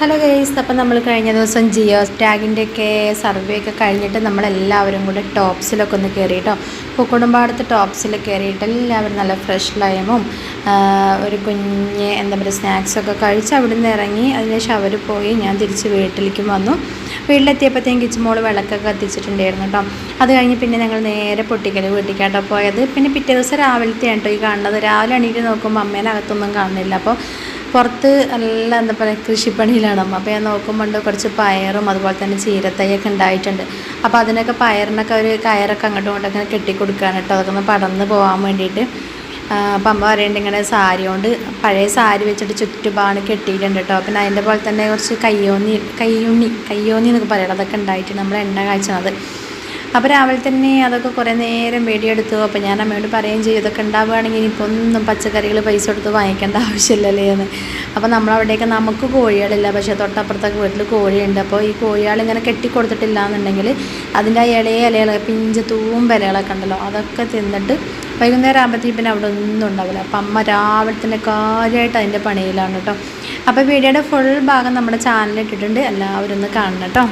Hello guys, അപ്പം നമ്മൾ കഴിഞ്ഞ ദിവസം ജിയോ ടാഗിൻ്റെയൊക്കെ സർവേ ഒക്കെ കഴിഞ്ഞിട്ട് നമ്മളെല്ലാവരും കൂടെ ടോപ്സിലൊക്കെ ഒന്ന് കയറി കേട്ടോ. പൂക്കുടുംബാടത്ത് ടോപ്സിൽ കയറിയിട്ട് എല്ലാവരും നല്ല ഫ്രഷ് ലൈമും ഒരു കുഞ്ഞ് എന്താ പറയുക സ്നാക്സൊക്കെ കഴിച്ച് അവിടെ നിന്ന് ഇറങ്ങി. അതിനുശേഷം അവർ പോയി, ഞാൻ തിരിച്ച് വീട്ടിലേക്കും വന്നു. വീട്ടിലെത്തിയപ്പോഴത്തേക്കും കിച്ചുമോൾ വിളക്കൊക്കെ കത്തിച്ചിട്ടുണ്ടായിരുന്നു കേട്ടോ. അത് കഴിഞ്ഞ് പിന്നെ ഞങ്ങൾ നേരെ പൊട്ടിക്കൽ വീട്ടിലേക്കാട്ടോ പോയത്. പിന്നെ പിറ്റേ ദിവസം രാവിലത്തെയാണ് കേട്ടോ ഈ കാണുന്നത്. രാവിലെ എണീറ്റ് നോക്കുമ്പോൾ അമ്മേനെ അകത്തൊന്നും കാണുന്നില്ല. അപ്പോൾ പുറത്ത് നല്ല എന്താ പറയുക കൃഷിപ്പണിയിലാണ് അമ്മ. അപ്പോൾ ഞാൻ നോക്കുമ്പോൾ കുറച്ച് പയറും അതുപോലെ തന്നെ ചീരത്തൈയൊക്കെ ഉണ്ടായിട്ടുണ്ട്. അപ്പോൾ അതിനൊക്കെ പയറിനൊക്കെ ഒരു കയറൊക്കെ അങ്ങോട്ടും ഇങ്ങോട്ടൊക്കെ കെട്ടിക്കൊടുക്കുകയാണ് കേട്ടോ, അതൊക്കെ ഒന്ന് പടർന്ന് പോകാൻ വേണ്ടിയിട്ട്. അപ്പം അമ്മ പറയുന്നുണ്ട് ഇങ്ങനെ സാരി കൊണ്ട് പഴയ സാരി വെച്ചിട്ട് ചുറ്റുപാട് കെട്ടിയിട്ടുണ്ട് കേട്ടോ. പിന്നെ അതിൻ്റെ പോലെ തന്നെ കുറച്ച് കയ്യോന്നി എന്നൊക്കെ പറയണം, അതൊക്കെ ഉണ്ടായിട്ട് നമ്മൾ എണ്ണ കാഴ്ചത്. അപ്പോൾ രാവിലെ തന്നെ അതൊക്കെ കുറേ നേരം വെടിയെടുത്തു. അപ്പോൾ ഞാൻ അമ്മയോട് പറയുകയും ചെയ്യും, ഇതൊക്കെ ഉണ്ടാവുകയാണെങ്കിൽ ഇനിയിപ്പോൾ ഒന്നും പച്ചക്കറികൾ പൈസ കൊടുത്ത് വാങ്ങിക്കേണ്ട ആവശ്യമില്ലല്ലേ എന്ന്. അപ്പോൾ നമ്മളവിടെയൊക്കെ നമുക്ക് കോഴികളില്ല, പക്ഷേ തൊട്ടപ്പുറത്തൊക്കെ വീട്ടിൽ കോഴിയുണ്ട്. അപ്പോൾ ഈ കോഴികളിങ്ങനെ കെട്ടിക്കൊടുത്തിട്ടില്ല എന്നുണ്ടെങ്കിൽ അതിൻ്റെ ഇലകൾ പിഞ്ച് തൂമ്പലകളൊക്കെ ഉണ്ടല്ലോ, അതൊക്കെ തിന്നിട്ട് വൈകുന്നേരം ആകുമ്പോഴത്തേക്കും പിന്നെ അവിടെ ഒന്നും ഉണ്ടാവില്ല. അപ്പം അമ്മ രാവിലെ തന്നെ കാര്യമായിട്ട് അതിൻ്റെ പണിയിലാണ് കേട്ടോ. അപ്പോൾ വീഡിയോയുടെ ഫുൾ ഭാഗം നമ്മുടെ ചാനലിൽ ഇട്ടിട്ടുണ്ട്, എല്ലാവരും ഒന്ന് കാണണം കേട്ടോ.